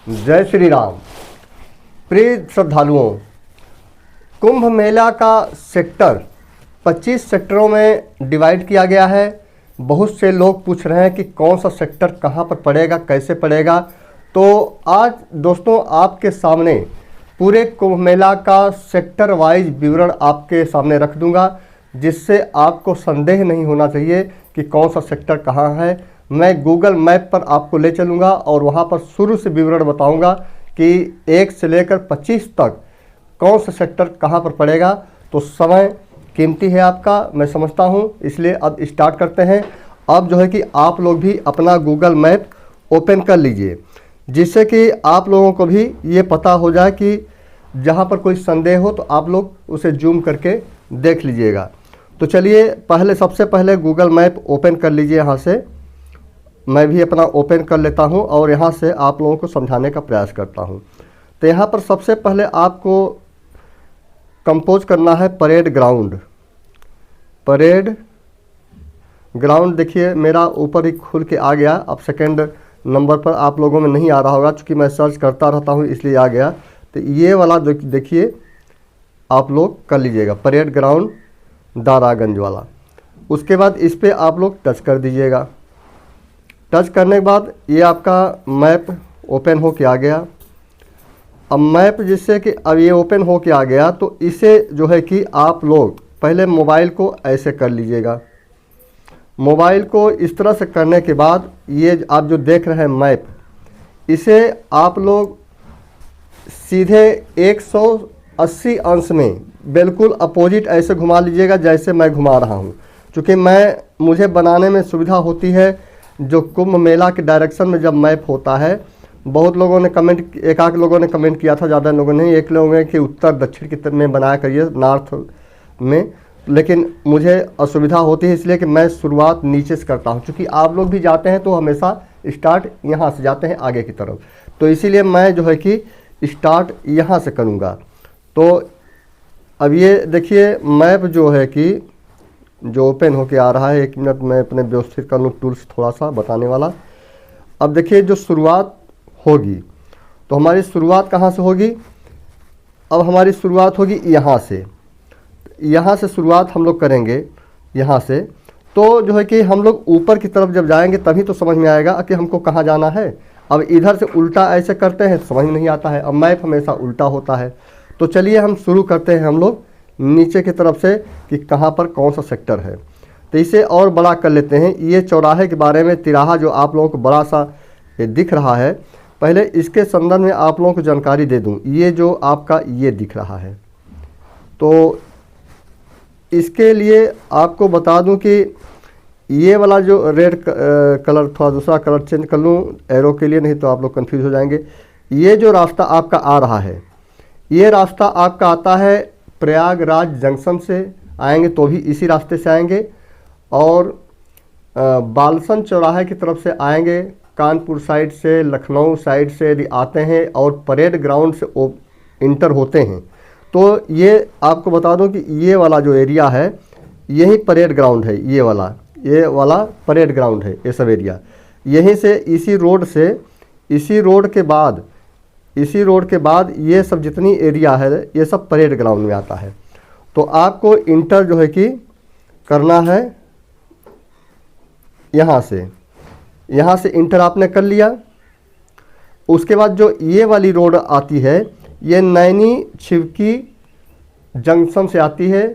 जय श्री राम। प्रिय श्रद्धालुओं, कुंभ मेला का सेक्टर 25 सेक्टरों में डिवाइड किया गया है। बहुत से लोग पूछ रहे हैं कि कौन सा सेक्टर कहां पर पड़ेगा, कैसे पड़ेगा। तो आज दोस्तों आपके सामने पूरे कुंभ मेला का सेक्टर वाइज विवरण आपके सामने रख दूंगा, जिससे आपको संदेह नहीं होना चाहिए कि कौन सा सेक्टर कहां है। मैं गूगल मैप पर आपको ले चलूँगा और वहाँ पर शुरू से विवरण बताऊँगा कि 1 से लेकर 25 तक कौन सा सेक्टर कहाँ पर पड़ेगा। तो समय कीमती है आपका, मैं समझता हूँ, इसलिए अब स्टार्ट करते हैं। अब जो है कि आप लोग भी अपना गूगल मैप ओपन कर लीजिए, जिससे कि आप लोगों को भी ये पता हो जाए कि जहाँ पर कोई संदेह हो तो आप लोग उसे जूम करके देख लीजिएगा। तो चलिए सबसे पहले गूगल मैप ओपन कर लीजिए। यहाँ से मैं भी अपना ओपन कर लेता हूं और यहाँ से आप लोगों को समझाने का प्रयास करता हूं। तो यहाँ पर सबसे पहले आपको कंपोज करना है परेड ग्राउंड। परेड ग्राउंड देखिए मेरा ऊपर ही खुल के आ गया। अब सेकंड नंबर पर आप लोगों में नहीं आ रहा होगा, क्योंकि मैं सर्च करता रहता हूँ इसलिए आ गया। तो ये वाला देखिए आप लोग कर लीजिएगा, परेड ग्राउंड दारागंज वाला। उसके बाद इस पर आप लोग टच कर दीजिएगा। टच करने के बाद ये आपका मैप ओपन हो के आ गया। अब मैप जिससे कि अब ये ओपन हो के आ गया, तो इसे जो है कि आप लोग पहले मोबाइल को ऐसे कर लीजिएगा। मोबाइल को इस तरह से करने के बाद ये आप जो देख रहे हैं मैप, इसे आप लोग सीधे 180 अंश में बिल्कुल अपोजिट ऐसे घुमा लीजिएगा जैसे मैं घुमा रहा हूँ। क्योंकि मुझे बनाने में सुविधा होती है। जो कुंभ मेला के डायरेक्शन में जब मैप होता है, बहुत लोगों ने कमेंट, एक आध लोगों ने कमेंट किया था, ज़्यादा लोगों ने, एक लोगों ने कि उत्तर दक्षिण की तरफ में बनाया करिए, नॉर्थ में। लेकिन मुझे असुविधा होती है, इसलिए कि मैं शुरुआत नीचे से करता हूं। क्योंकि आप लोग भी जाते हैं तो हमेशा स्टार्ट यहाँ से जाते हैं आगे की तरफ, तो इसीलिए मैं जो है कि स्टार्ट यहाँ से करूँगा। तो अब ये देखिए मैप जो है कि जो ओपन होके आ रहा है। 1 मिनट मैं अपने व्यवस्थित कर लूँ टूल्स थोड़ा सा बताने वाला। अब देखिए जो शुरुआत होगी, तो हमारी शुरुआत कहाँ से होगी? अब हमारी शुरुआत होगी यहाँ से। यहाँ से शुरुआत हम लोग करेंगे यहाँ से। तो जो है कि हम लोग ऊपर की तरफ जब जाएंगे तभी तो समझ में आएगा कि हमको कहाँ जाना है। अब इधर से उल्टा ऐसे करते हैं तो समझ में नहीं आता है। अब मैप हमेशा उल्टा होता है। तो चलिए हम शुरू करते हैं हम लोग नीचे की तरफ से कि कहाँ पर कौन सा सेक्टर है। तो इसे और बड़ा कर लेते हैं। ये चौराहे के बारे में, तिराहा जो आप लोगों को बड़ा सा दिख रहा है, पहले इसके संदर्भ में आप लोगों को जानकारी दे दूं। ये जो आपका ये दिख रहा है, तो इसके लिए आपको बता दूं कि ये वाला जो रेड कलर, थोड़ा दूसरा कलर चेंज कर लूँ एरो के लिए, नहीं तो आप लोग कन्फ्यूज हो जाएंगे। ये जो रास्ता आपका आ रहा है, ये रास्ता आपका आता है प्रयागराज जंक्शन से आएंगे तो भी इसी रास्ते से आएंगे, और बालसन चौराहे की तरफ से आएंगे, कानपुर साइड से, लखनऊ साइड से यदि आते हैं और परेड ग्राउंड से इंटर होते हैं, तो ये आपको बता दूं कि ये वाला जो एरिया है यही परेड ग्राउंड है। ये वाला परेड ग्राउंड है। ये सब एरिया यहीं से, इसी रोड के बाद ये सब जितनी एरिया है ये सब परेड ग्राउंड में आता है। तो आपको इंटर जो है कि करना है यहाँ से इंटर आपने कर लिया। उसके बाद जो ये वाली रोड आती है, ये नैनी छिवकी जंक्शन से आती है।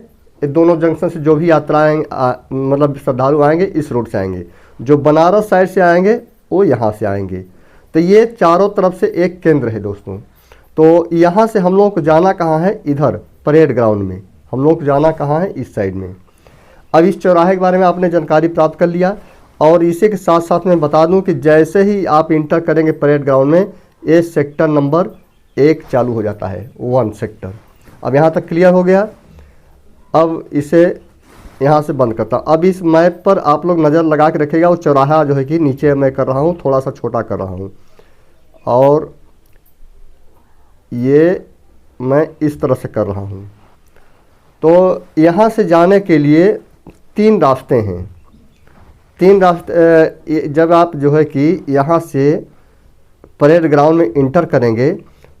ये दोनों जंक्शन से जो भी यात्राएं मतलब श्रद्धालु आएंगे इस रोड से आएंगे। जो बनारस साइड से आएंगे वो यहाँ से आएंगे। तो ये चारों तरफ से एक केंद्र है दोस्तों। तो यहाँ से हम लोगों को जाना कहाँ है? इधर परेड ग्राउंड में हम लोग को जाना कहाँ है? इस साइड में। अब इस चौराहे के बारे में आपने जानकारी प्राप्त कर लिया, और इसी के साथ साथ मैं बता दूं कि जैसे ही आप इंटर करेंगे परेड ग्राउंड में, ये सेक्टर नंबर 1 चालू हो जाता है, 1 सेक्टर। अब यहाँ तक क्लियर हो गया। अब इसे यहाँ से बंद करता हूँ। अब इस मैप पर आप लोग नज़र लगा के रखिएगा। वो चौराहा जो है कि नीचे मैं कर रहा हूँ, थोड़ा सा छोटा कर रहा हूँ, और ये मैं इस तरह से कर रहा हूँ। तो यहाँ से जाने के लिए 3 रास्ते हैं। 3 रास्ते, जब आप जो है कि यहाँ से परेड ग्राउंड में इंटर करेंगे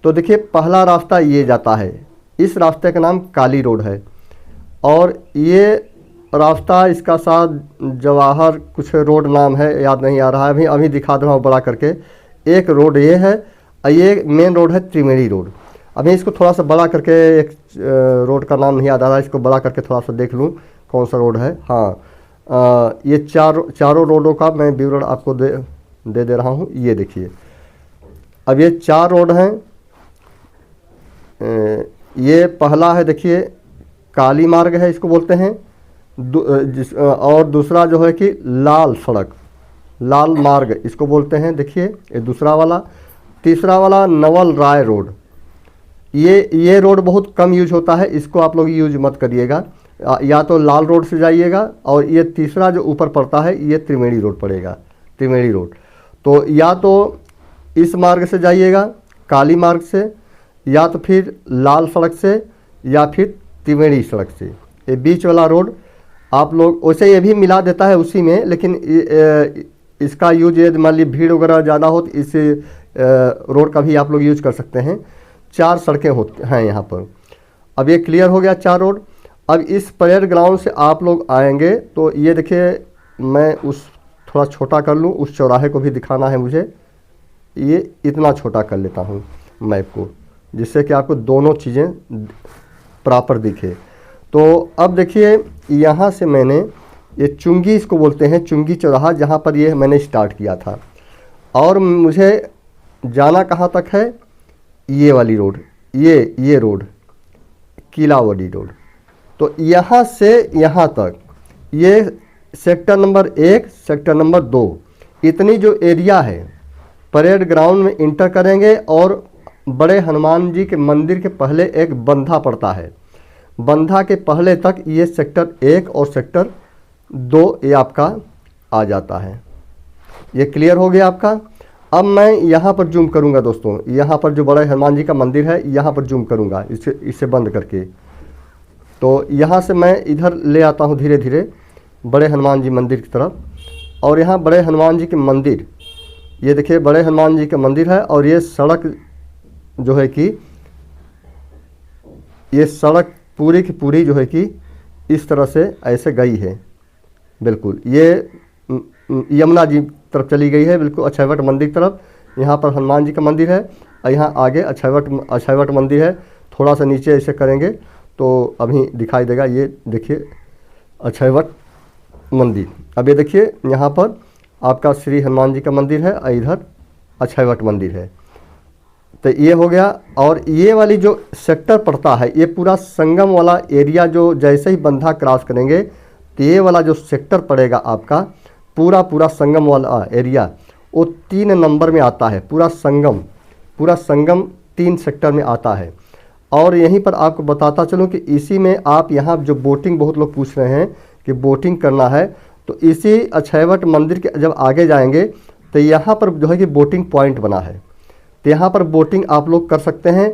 तो देखिए पहला रास्ता ये जाता है, इस रास्ते का नाम काली रोड है। और ये रास्ता इसका साथ जवाहर कुछ रोड नाम है, याद नहीं आ रहा है, अभी दिखा दे रहा हूँ बड़ा करके। एक रोड ये है और ये मेन रोड है त्रिवेणी रोड। अभी इसको थोड़ा सा बड़ा करके, एक रोड का नाम नहीं याद आ रहा है, इसको बड़ा करके थोड़ा सा देख लूँ कौन सा रोड है। हाँ, ये चारों रोडों का मैं विवरण आपको दे रहा हूँ। ये देखिए अब ये 4 रोड हैं। ये पहला है देखिए काली मार्ग है, इसको बोलते हैं। और दूसरा जो है कि लाल सड़क, लाल मार्ग इसको बोलते हैं, देखिए ये दूसरा वाला। तीसरा वाला नवल राय रोड, ये रोड बहुत कम यूज होता है, इसको आप लोग यूज मत करिएगा। या तो लाल रोड से जाइएगा, और ये तीसरा जो ऊपर पड़ता है ये त्रिवेणी रोड पड़ेगा, त्रिवेणी रोड। तो या तो इस मार्ग से जाइएगा काली मार्ग से, या तो फिर लाल सड़क से, या फिर त्रिवेणी सड़क से। ये बीच वाला रोड आप लोग, वैसे ये भी मिला देता है उसी में, लेकिन इसका यूज यदि मान ली भीड़ वगैरह ज़्यादा हो तो इस रोड का भी आप लोग यूज कर सकते हैं। 4 सड़कें होती हैं यहाँ पर। अब ये क्लियर हो गया 4 रोड। अब इस परेड ग्राउंड से आप लोग आएंगे तो ये देखिए, मैं उस थोड़ा छोटा कर लूँ, उस चौराहे को भी दिखाना है मुझे। ये इतना छोटा कर लेता हूँ मैप को, जिससे कि आपको दोनों चीज़ें प्रॉपर दिखे। तो अब देखिए यहाँ से मैंने ये चुंगी, इसको बोलते हैं चुंगी चौराहा, जहाँ पर ये मैंने स्टार्ट किया था। और मुझे जाना कहाँ तक है, ये वाली रोड, ये रोड किलावड़ी रोड। तो यहाँ से यहाँ तक ये सेक्टर नंबर 1, सेक्टर नंबर 2, इतनी जो एरिया है परेड ग्राउंड में इंटर करेंगे। और बड़े हनुमान जी के मंदिर के पहले एक बंधा पड़ता है, बंधा के पहले तक ये सेक्टर 1 और सेक्टर 2 ये आपका आ जाता है। ये क्लियर हो गया आपका। अब मैं यहाँ पर जूम करूँगा दोस्तों, यहाँ पर जो बड़े हनुमान जी का मंदिर है यहाँ पर जूम करूँगा, इसे बंद करके। तो यहाँ से मैं इधर ले आता हूँ धीरे धीरे बड़े हनुमान जी मंदिर की तरफ। और यहाँ बड़े हनुमान जी के मंदिर, ये देखिए बड़े हनुमान जी का मंदिर है। और ये सड़क जो है कि, ये सड़क पूरी की पूरी जो है कि इस तरह से ऐसे गई है, बिल्कुल ये यमुना जी तरफ चली गई है, बिल्कुल अक्षयवट मंदिर तरफ। यहाँ पर हनुमान जी का मंदिर है और यहाँ आगे अक्षयवट मंदिर है। थोड़ा सा नीचे ऐसे करेंगे तो अभी दिखाई देगा, ये देखिए अक्षयवट मंदिर। अब ये देखिए यहाँ पर आपका श्री हनुमान जी का मंदिर है और इधर अक्षयवट मंदिर है। तो ये हो गया। और ये वाली जो सेक्टर पड़ता है, ये पूरा संगम वाला एरिया, जो जैसे ही बंधा क्रॉस करेंगे तो ये वाला जो सेक्टर पड़ेगा आपका, पूरा संगम वाला एरिया, वो 3 नंबर में आता है। पूरा संगम 3 सेक्टर में आता है। और यहीं पर आपको बताता चलूँ कि इसी में आप यहाँ जो बोटिंग, बहुत लोग पूछ रहे हैं कि बोटिंग करना है, तो इसी अक्षयवट मंदिर के जब आगे जाएंगे तो यहाँ पर जो है कि बोटिंग पॉइंट बना है। तो यहाँ पर बोटिंग आप लोग कर सकते हैं।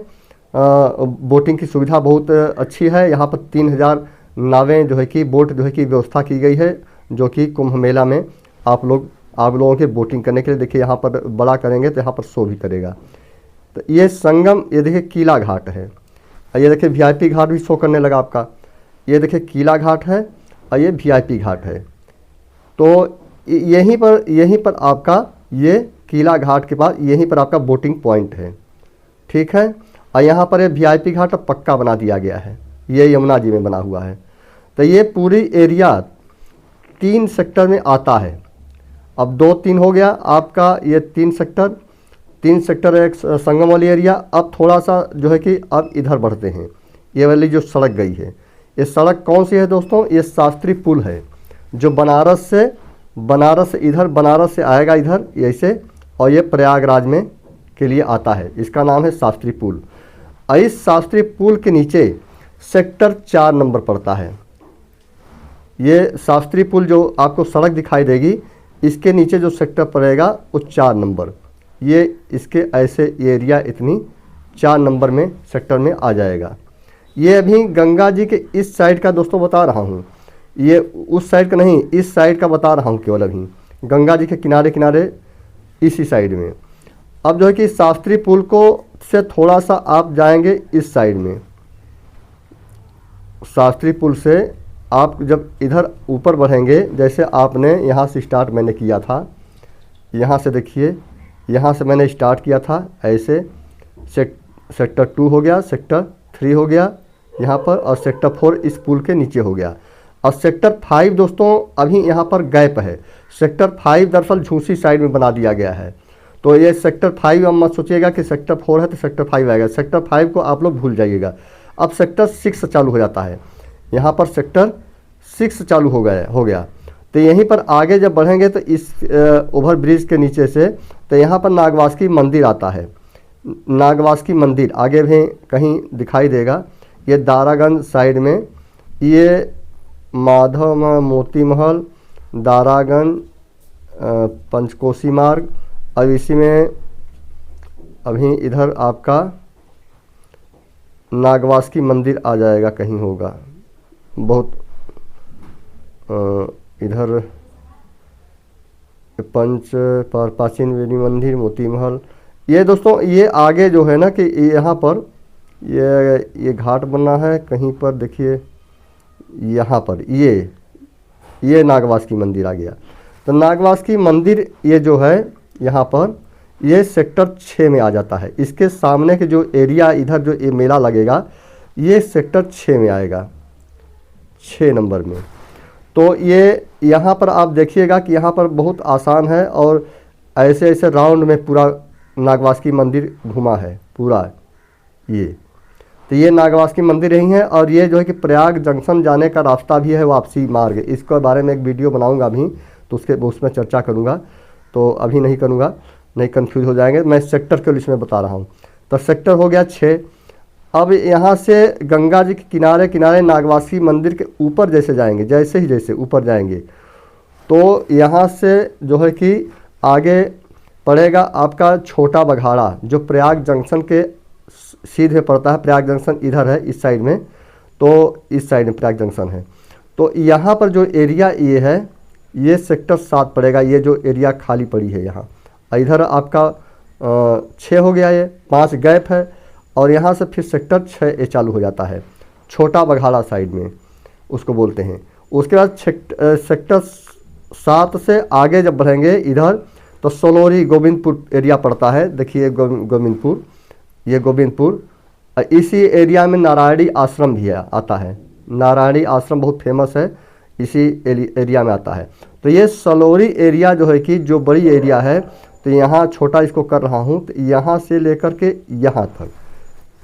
बोटिंग की सुविधा बहुत अच्छी है। यहाँ पर 3000 नावें जो है कि बोट जो है कि व्यवस्था की गई है, जो कि कुंभ मेला में आप लोगों के बोटिंग करने के लिए। देखिए यहाँ पर बड़ा करेंगे तो यहाँ पर शो भी करेगा। तो ये संगम, ये देखिए कीला घाट है। ये देखिए VIP घाट भी शो करने लगा आपका। ये देखिए कीला घाट है और ये VIP घाट है। तो यहीं पर आपका ये कीला घाट के पास यहीं पर आपका बोटिंग पॉइंट है, ठीक है। और यहाँ पर ये VIP घाट पक्का बना दिया गया है, ये यमुना जी में बना हुआ है। तो ये पूरी एरिया 3 सेक्टर में आता है। अब 2-3 हो गया आपका, ये 3 सेक्टर एक संगम वाली एरिया। अब थोड़ा सा जो है कि अब इधर बढ़ते हैं। ये वाली जो सड़क गई है, ये सड़क कौन सी है दोस्तों, ये शास्त्री पुल है, जो बनारस से आएगा इधर ऐसे, और ये प्रयागराज में के लिए आता है। इसका नाम है शास्त्री पुल। और इस शास्त्री पुल के नीचे सेक्टर 4 नंबर पड़ता है। ये शास्त्री पुल जो आपको सड़क दिखाई देगी, इसके नीचे जो सेक्टर पड़ेगा वो 4 नंबर। ये इसके ऐसे एरिया इतनी 4 नंबर में सेक्टर में आ जाएगा। ये अभी गंगा जी के इस साइड का दोस्तों बता रहा हूँ, ये उस साइड का नहीं, इस साइड का बता रहा हूँ केवल। अभी गंगा जी के किनारे इसी साइड में। अब जो है कि शास्त्री पुल को से थोड़ा सा आप जाएंगे इस साइड में, शास्त्री पुल से आप जब इधर ऊपर बढ़ेंगे, जैसे आपने यहाँ से स्टार्ट मैंने किया था, यहाँ से देखिए, यहाँ से मैंने स्टार्ट किया था ऐसे, सेक्टर 2 हो गया, सेक्टर 3 हो गया यहाँ पर, और सेक्टर 4 इस पुल के नीचे हो गया। और सेक्टर 5 दोस्तों अभी यहाँ पर गैप है। सेक्टर 5 दरअसल झूसी साइड में बना दिया गया है, तो ये सेक्टर 5 अब मत सोचिएगा कि सेक्टर 4 है तो सेक्टर 5 आएगा, सेक्टर 5 को आप लोग भूल जाइएगा। अब सेक्टर 6 चालू हो जाता है, यहाँ पर सेक्टर 6 चालू हो गया। तो यहीं पर आगे जब बढ़ेंगे तो इस ओवर ब्रिज के नीचे से तो यहाँ पर नागवासुकी मंदिर आता है। नागवासुकी मंदिर आगे भी कहीं दिखाई देगा, ये दारागंज साइड में, ये माधव मोती महल, दारागंज, पंचकोशी मार्ग, अब इसी में अभी इधर आपका नागवासुकी मंदिर आ जाएगा, कहीं होगा बहुत इधर प्राचीन वेदी मंदिर, मोती महल। ये दोस्तों ये आगे जो है ना कि यहाँ पर ये घाट बना है कहीं पर, देखिए यहाँ पर ये नागवासुकी मंदिर आ गया। तो नागवासुकी मंदिर ये जो है यहाँ पर ये सेक्टर 6 में आ जाता है। इसके सामने के जो एरिया इधर जो ये मेला लगेगा ये सेक्टर 6 में आएगा, 6 नंबर में। तो ये यहाँ पर आप देखिएगा कि यहाँ पर बहुत आसान है, और ऐसे ऐसे राउंड में पूरा नागवासुकी मंदिर घुमा है पूरा ये। तो ये नागवासुकी मंदिर यही है, और ये जो है कि प्रयाग जंक्शन जाने का रास्ता भी है, वापसी मार्ग। इसके बारे में एक वीडियो बनाऊंगा अभी, तो उसमें चर्चा करूंगा, तो अभी नहीं करूंगा, नहीं कंफ्यूज हो जाएंगे। मैं सेक्टर के लिस्ट में बता रहा हूँ। तो सेक्टर हो गया 6। अब यहाँ से गंगा जी के किनारे किनारे नागवासुकी मंदिर के ऊपर जैसे ऊपर जाएंगे तो यहाँ से जो है कि आगे पड़ेगा आपका छोटा बघाड़ा, जो प्रयाग जंक्शन के सीधे पड़ता है। प्रयाग जंक्शन इधर है इस साइड में, तो इस साइड में प्रयाग जंक्शन है। तो यहाँ पर जो एरिया ये है ये सेक्टर 7 पड़ेगा, ये जो एरिया खाली पड़ी है यहाँ। इधर आपका 6 हो गया, ये 5 गैप है, और यहाँ से फिर सेक्टर 6 ये चालू हो जाता है, छोटा बघाड़ा साइड में उसको बोलते हैं। उसके बाद सेक्टर 7 से आगे जब बढ़ेंगे इधर तो सोलोरी गोविंदपुर एरिया पड़ता है। देखिए गोविंदपुर, ये गोविंदपुर, इसी एरिया में नारायणी आश्रम भी आता है। नारायणी आश्रम बहुत फेमस है, इसी एरिया में आता है। तो ये सलोरी एरिया जो है कि जो बड़ी एरिया है, तो यहाँ छोटा इसको कर रहा हूँ, तो यहाँ से लेकर के यहाँ तक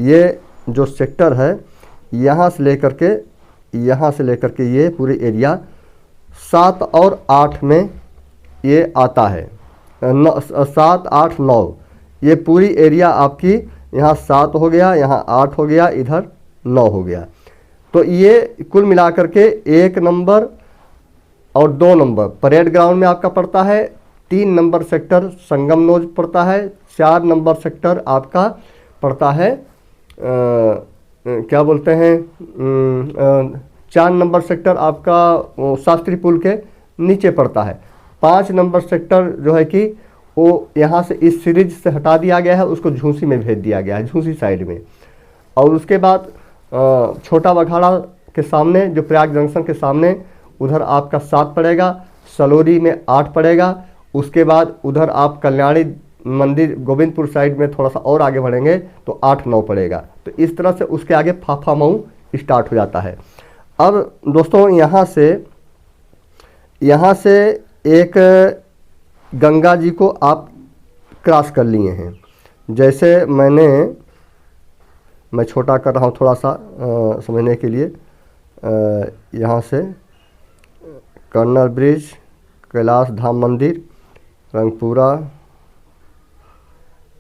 ये जो सेक्टर है, यहाँ से लेकर के ये पूरी एरिया 7 और 8 में ये आता है। 7, 8, 9 ये पूरी एरिया आपकी, यहाँ 7 हो गया, यहाँ 8 हो गया, इधर 9 हो गया। तो ये कुल मिलाकर के 1 नंबर और 2 नंबर परेड ग्राउंड में आपका पड़ता है, 3 नंबर सेक्टर संगम नोज पड़ता है, 4 नंबर सेक्टर आपका पड़ता है क्या बोलते हैं 4 नंबर सेक्टर आपका शास्त्री पुल के नीचे पड़ता है। 5 नंबर सेक्टर जो है कि वो यहाँ से इस सीरीज से हटा दिया गया है, उसको झूसी में भेज दिया गया है, झूसी साइड में। और उसके बाद छोटा बघाड़ा के सामने जो प्रयाग जंक्शन के सामने उधर आपका 7 पड़ेगा, सलोरी में 8 पड़ेगा। उसके बाद उधर आप कल्याणी मंदिर गोविंदपुर साइड में थोड़ा सा और आगे बढ़ेंगे तो 8-9 पड़ेगा। तो इस तरह से उसके आगे फाफा मऊ स्टार्ट हो जाता है। अब दोस्तों यहाँ से एक गंगा जी को आप क्रॉस कर लिए हैं। जैसे मैं छोटा कर रहा हूँ थोड़ा सा समझने के लिए। यहाँ से कर्नल ब्रिज, कैलाश धाम मंदिर, रंगपुरा,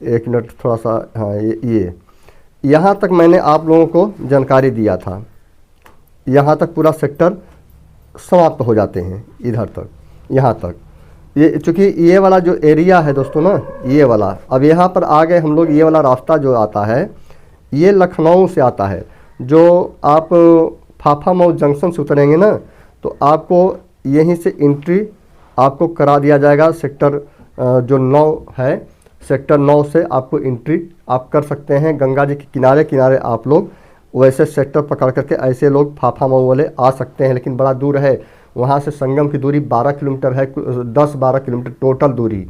1 मिनट थोड़ा सा, हाँ ये यहाँ तक मैंने आप लोगों को जानकारी दिया था। यहाँ तक पूरा सेक्टर समाप्त हो जाते हैं, इधर तक, यहाँ तक। ये चूँकि ये वाला जो एरिया है दोस्तों ना, ये वाला, अब यहाँ पर आ गए हम लोग। ये वाला रास्ता जो आता है ये लखनऊ से आता है। जो आप फाफा मऊ जंक्शन से उतरेंगे ना, तो आपको यहीं से एंट्री आपको करा दिया जाएगा। सेक्टर जो 9 है, सेक्टर 9 से आपको एंट्री आप कर सकते हैं। गंगा जी के किनारे किनारे आप लोग वैसे सेक्टर पकड़ करके ऐसे लोग फाफा मऊ वाले आ सकते हैं, लेकिन बड़ा दूर है। वहाँ से संगम की दूरी 12 किलोमीटर है, 10-12 किलोमीटर टोटल दूरी,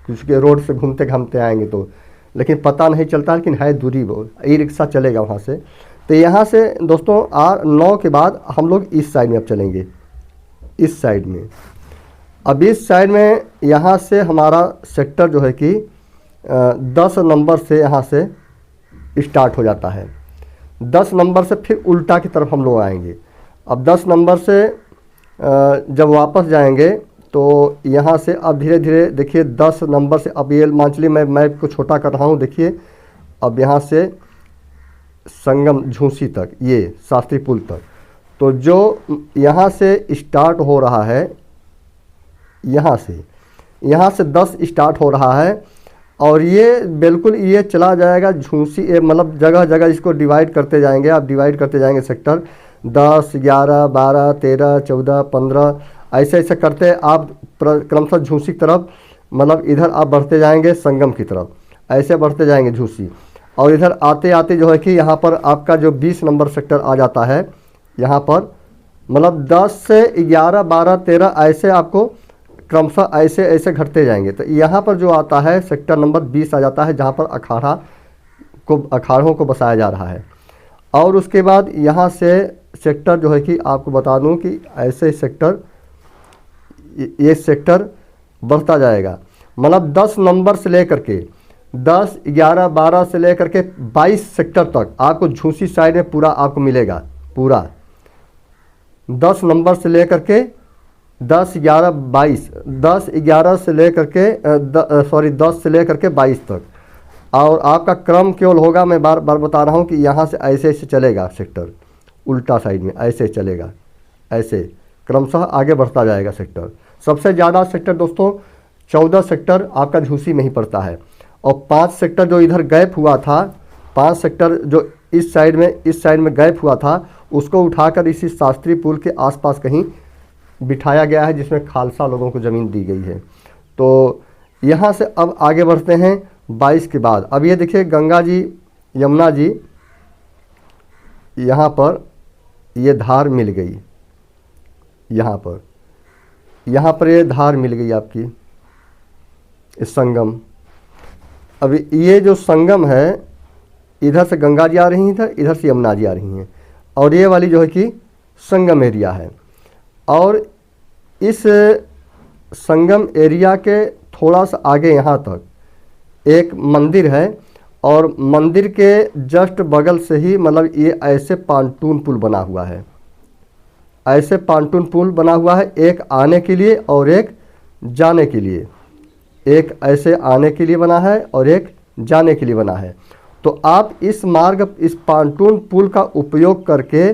क्योंकि रोड से घूमते घामते आएंगे तो, लेकिन पता नहीं चलता, लेकिन है दूरी वो, ई रिक्शा चलेगा वहाँ से। तो यहाँ से दोस्तों 9 के बाद हम लोग इस साइड में अब चलेंगे, इस साइड में। अब इस साइड में यहाँ से हमारा सेक्टर जो है कि 10 नंबर से यहाँ से स्टार्ट हो जाता है। 10 नंबर से फिर उल्टा की तरफ हम लोग आएंगे। अब 10 नंबर से जब वापस जाएंगे तो यहाँ से अब धीरे धीरे देखिए 10 नंबर से, अब ये मान चलिए मैं मैप को छोटा कर रहा हूँ, देखिए अब यहाँ से संगम झूसी तक, ये शास्त्री पुल तक, तो जो यहाँ से स्टार्ट हो रहा है, यहाँ से 10 स्टार्ट हो रहा है और ये बिल्कुल ये चला जाएगा झूसी, मतलब जगह जगह इसको डिवाइड करते जाएंगे, आप डिवाइड करते जाएंगे सेक्टर 10, 11, 12, 13, 14, 15 ऐसे ऐसे करते आप क्रमशः झूसी की तरफ, मतलब इधर आप बढ़ते जाएंगे संगम की तरफ, ऐसे बढ़ते जाएंगे झूसी। और इधर आते आते जो है कि यहाँ पर आपका जो 20 नंबर सेक्टर आ जाता है, यहाँ पर मतलब 10 से 11, 12, 13 ऐसे आपको क्रमशः ऐसे ऐसे घटते जाएंगे। तो यहाँ पर जो आता है सेक्टर नंबर 20 आ जाता है, जहाँ पर अखाड़ों को बसाया जा रहा है। और उसके बाद यहाँ से सेक्टर जो है कि आपको बता दूँ कि ऐसे सेक्टर, ये सेक्टर बढ़ता जाएगा, मतलब 10 नंबर से लेकर के 10, 11, 12 से लेकर के 22 सेक्टर तक आपको झूसी साइड में पूरा आपको मिलेगा, पूरा 10 नंबर से लेकर के 10, 11, 22, 10, 11 से लेकर के 10 से लेकर के 22 तक। और आपका क्रम केवल होगा, मैं बार बार बता रहा हूँ कि यहाँ से ऐसे ऐसे चलेगा सेक्टर, उल्टा साइड में ऐसे चलेगा, ऐसे क्रमशः आगे बढ़ता जाएगा सेक्टर। सबसे ज़्यादा सेक्टर दोस्तों 14 सेक्टर आपका झूसी में ही पड़ता है, और 5 सेक्टर जो इधर गैप हुआ था, 5 सेक्टर जो इस साइड में गैप हुआ था, उसको उठाकर इसी शास्त्री पुल के आसपास कहीं बिठाया गया है, जिसमें खालसा लोगों को ज़मीन दी गई है। तो यहाँ से अब आगे बढ़ते हैं 22 के बाद। अब ये देखिए गंगा जी, यमुना जी, यहाँ पर ये धार मिल गई, यहाँ पर ये धार मिल गई आपकी, इस संगम। अब ये जो संगम है, इधर से गंगा जी आ रही हैं, इधर से यमुना जी आ रही हैं, और ये वाली जो है कि संगम एरिया है। और इस संगम एरिया के थोड़ा सा आगे यहाँ तक एक मंदिर है, और मंदिर के जस्ट बगल से ही मतलब ये ऐसे पांटून पुल बना हुआ है, ऐसे पांटून पुल बना हुआ है, एक आने के लिए और एक जाने के लिए, एक ऐसे आने के लिए बना है और एक जाने के लिए बना है। तो आप इस मार्ग, इस पांटून पुल का उपयोग करके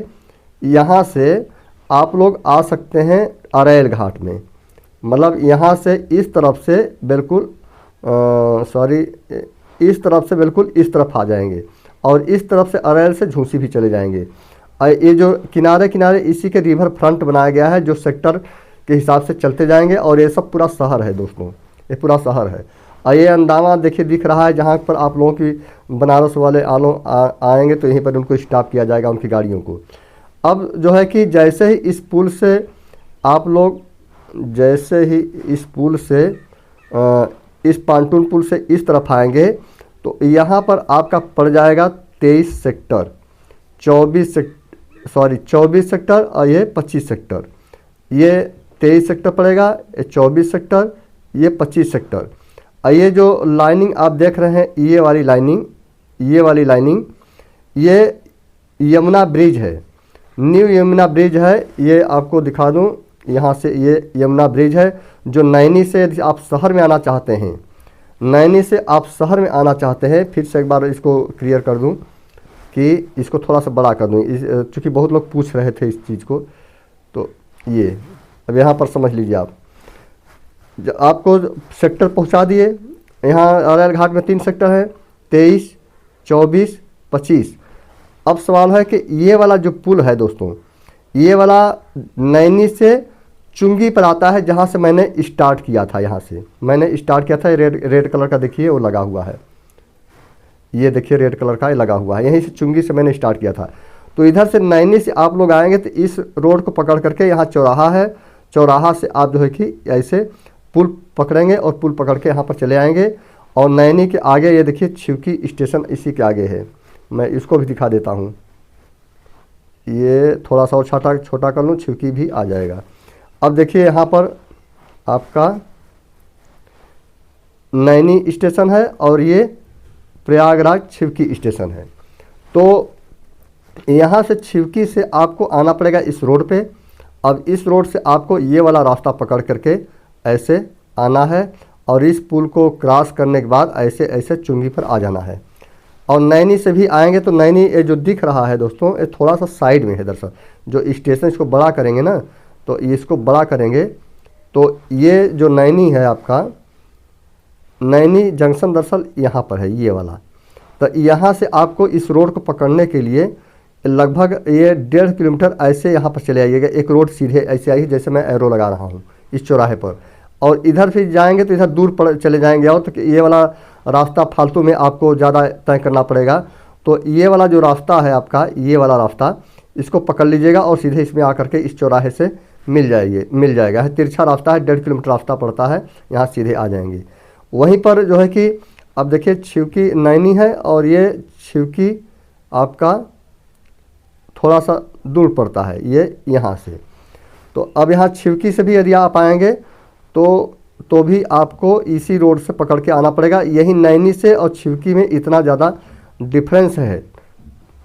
यहाँ से आप लोग आ सकते हैं अरैल घाट में, मतलब यहाँ से इस तरफ से बिल्कुल इस तरफ से बिल्कुल इस तरफ आ जाएंगे, और इस तरफ से अरैल से झूसी भी चले जाएंगे। और ये जो किनारे किनारे इसी के रिवर फ्रंट बनाया गया है, जो सेक्टर के हिसाब से चलते जाएंगे, और ये सब पूरा शहर है दोस्तों, ये पूरा शहर है। और ये अंदामा देखिए दिख रहा है, जहाँ पर आप लोगों की बनारस वाले आएंगे तो यहीं पर उनको स्टॉप किया जाएगा, उनकी गाड़ियों को। अब जो है कि जैसे ही इस पुल से आप लोग, जैसे ही इस पुल से इस पांटून पुल से इस तरफ आएंगे, तो यहाँ पर आपका पड़ जाएगा 23 सेक्टर, 24 सेक्टर और ये 25 सेक्टर। ये 23 सेक्टर पड़ेगा, ये 24 सेक्टर, ये 25 सेक्टर। और ये जो लाइनिंग आप देख रहे हैं, ये वाली लाइनिंग ये यमुना ब्रिज है, न्यू यमुना ब्रिज है। ये आपको दिखा दूं, यहाँ से ये यमुना ब्रिज है, जो नैनी से यदि आप शहर में आना चाहते हैं, नैनी से आप शहर में आना चाहते हैं, फिर से एक बार इसको क्लियर कर दूं कि इसको थोड़ा सा बड़ा कर दूं, चूँकि बहुत लोग पूछ रहे थे इस चीज़ को। तो ये अब यहाँ पर समझ लीजिए, आप आपको सेक्टर पहुँचा दिए। यहाँ अरैल घाट में 3 सेक्टर है, 23, 24, 25। अब सवाल है कि ये वाला जो पुल है दोस्तों, ये वाला नैनी से चुंगी पर आता है, जहाँ से मैंने स्टार्ट किया था। यहाँ से मैंने स्टार्ट किया था, रेड कलर का देखिए वो लगा हुआ है, ये देखिए रेड कलर का ये लगा हुआ है, यहीं से चुंगी से मैंने स्टार्ट किया था। तो इधर से नैनी से आप लोग आएंगे तो इस रोड को पकड़ करके, यहाँ चौराहा है, चौराहा से आप जो है कि ऐसे पुल पकड़ेंगे और पुल पकड़ के यहाँ पर चले आएंगे। और नैनी के आगे ये देखिए छिवकी स्टेशन इसी के आगे है, मैं इसको भी दिखा देता हूँ। ये थोड़ा सा और छोटा कर लूँ, छिवकी भी आ जाएगा। अब देखिए यहाँ पर आपका नैनी स्टेशन है और ये प्रयागराज छिवकी स्टेशन है। तो यहाँ से छिवकी से आपको आना पड़ेगा इस रोड पे। अब इस रोड से आपको ये वाला रास्ता पकड़ करके ऐसे आना है और इस पुल को क्रॉस करने के बाद ऐसे ऐसे चुंगी पर आ जाना है। और नैनी से भी आएंगे तो नैनी ये जो दिख रहा है दोस्तों, ये थोड़ा सा साइड में है दरअसल। जो स्टेशन इसको बड़ा करेंगे ना, तो इसको बड़ा करेंगे तो ये जो नैनी है आपका, नैनी जंक्शन दरअसल यहाँ पर है, ये वाला। तो यहाँ से आपको इस रोड को पकड़ने के लिए लगभग ये 1.5 किलोमीटर ऐसे यहाँ पर चले आइएगा। एक रोड सीधे ऐसे आई, जैसे मैं एरो लगा रहा हूँ इस चौराहे पर। और इधर फिर जाएंगे तो इधर दूर पड़ चले जाएंगे, और तो ये वाला रास्ता फालतू में आपको ज़्यादा तय करना पड़ेगा। तो ये वाला जो रास्ता है आपका, ये वाला रास्ता, इसको पकड़ लीजिएगा और सीधे इसमें आकर के इस चौराहे से मिल जाएगा। है तिरछा रास्ता है, 1.5 किलोमीटर रास्ता पड़ता है, यहाँ सीधे आ जाएंगे। वहीं पर जो है कि अब देखिए छिवकी नैनी है और ये छिवकी आपका थोड़ा सा दूर पड़ता है, ये यहाँ से। तो अब यहाँ छिवकी से भी यदि आप आएंगे तो भी आपको इसी रोड से पकड़ के आना पड़ेगा। यही नैनी से और छिवकी में इतना ज़्यादा डिफरेंस है,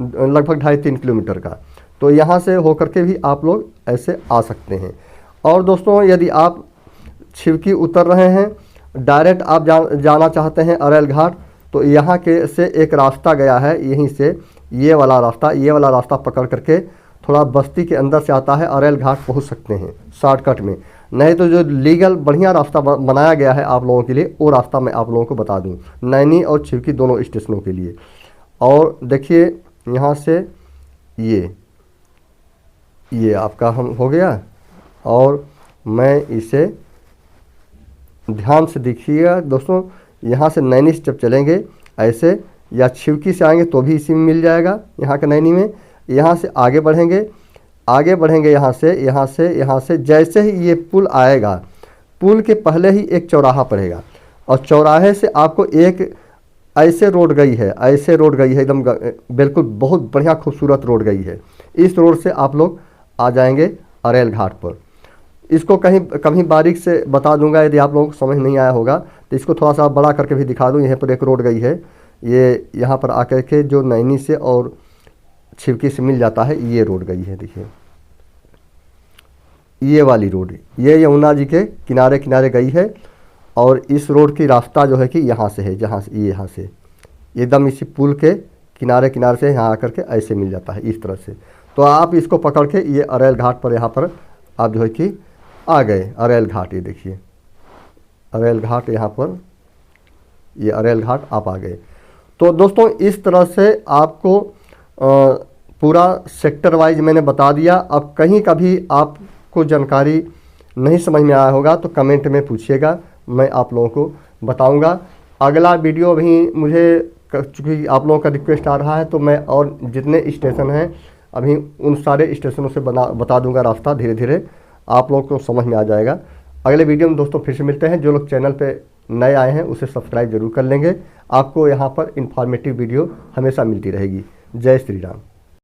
लगभग 2.5-3 किलोमीटर का। तो यहाँ से होकर के भी आप लोग ऐसे आ सकते हैं। और दोस्तों यदि आप छिवकी उतर रहे हैं, डायरेक्ट आप जाना चाहते हैं अरेल घाट, तो यहाँ के से एक रास्ता गया है, यहीं से ये वाला रास्ता पकड़ करके थोड़ा बस्ती के अंदर से आता है, अरेल घाट पहुँच सकते हैं शॉर्टकट में। नहीं तो जो लीगल बढ़िया रास्ता बनाया गया है आप लोगों के लिए, वो रास्ता मैं आप लोगों को बता दूं, नैनी और छिवकी दोनों स्टेशनों के लिए। और देखिए यहाँ से ये आपका हम हो गया। और मैं इसे ध्यान से देखिएगा दोस्तों, यहाँ से नैनी से जब चलेंगे ऐसे, या छिवकी से आएंगे तो भी इसी में मिल जाएगा यहाँ के नैनी में। यहाँ से आगे बढ़ेंगे यहाँ से जैसे ही ये पुल आएगा, पुल के पहले ही एक चौराहा पड़ेगा और चौराहे से आपको एक ऐसे रोड गई है एकदम बिल्कुल बहुत बढ़िया खूबसूरत रोड गई है। इस रोड से आप लोग आ जाएंगे अरेल घाट पर। इसको कहीं बारीक से बता दूंगा, यदि आप लोगों को समझ नहीं आया होगा तो इसको थोड़ा सा बड़ा करके भी दिखा दूँ। यहाँ पर एक रोड गई है, ये यहाँ पर आकर के जो नैनी से और छिवकी से मिल जाता है, ये रोड गई है। देखिए ये वाली रोड, ये यमुना जी के किनारे गई है। और इस रोड की रास्ता जो है कि यहाँ से है, यहाँ से एकदम इसी पुल के किनारे से यहाँ आकर के ऐसे मिल जाता है इस तरह से। तो आप इसको पकड़ के ये अरेल घाट पर यहाँ पर आप जो है कि आ गए। अरेल घाट, ये देखिए अरेल घाट, यहाँ पर ये अरेल घाट आप आ गए। तो दोस्तों इस तरह से आपको पूरा सेक्टर वाइज मैंने बता दिया। अब कहीं का भी आपको जानकारी नहीं समझ में आया होगा तो कमेंट में पूछिएगा, मैं आप लोगों को बताऊंगा। अगला वीडियो भी मुझे, चूँकि आप लोगों का रिक्वेस्ट आ रहा है, तो मैं और जितने स्टेशन हैं अभी उन सारे स्टेशनों से बता दूंगा रास्ता। धीरे धीरे आप लोगों को समझ में आ जाएगा। अगले वीडियो में दोस्तों फिर से मिलते हैं। जो लोग चैनल पे नए आए हैं उसे सब्सक्राइब जरूर कर लेंगे। आपको यहाँ पर इंफॉर्मेटिव वीडियो हमेशा मिलती रहेगी। जय श्री राम।